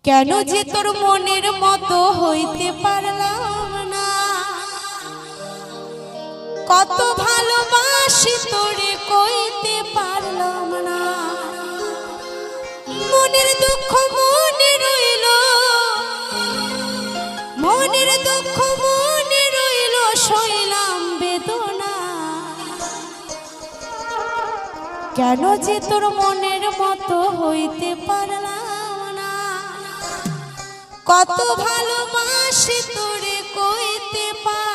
কেন যে তোর মনের মতো হইতে পারলাম না, কত ভালোবাসি তোরে কইতে পারলাম না। মনের দুঃখ মনে রইল, মনের দুঃখ মনে রইল, সইলাম বেদনা। কেন যে তোর মনের মতো হইতে পারলাম না, কত ভালোবাসি তোরে কইতে পারলাম।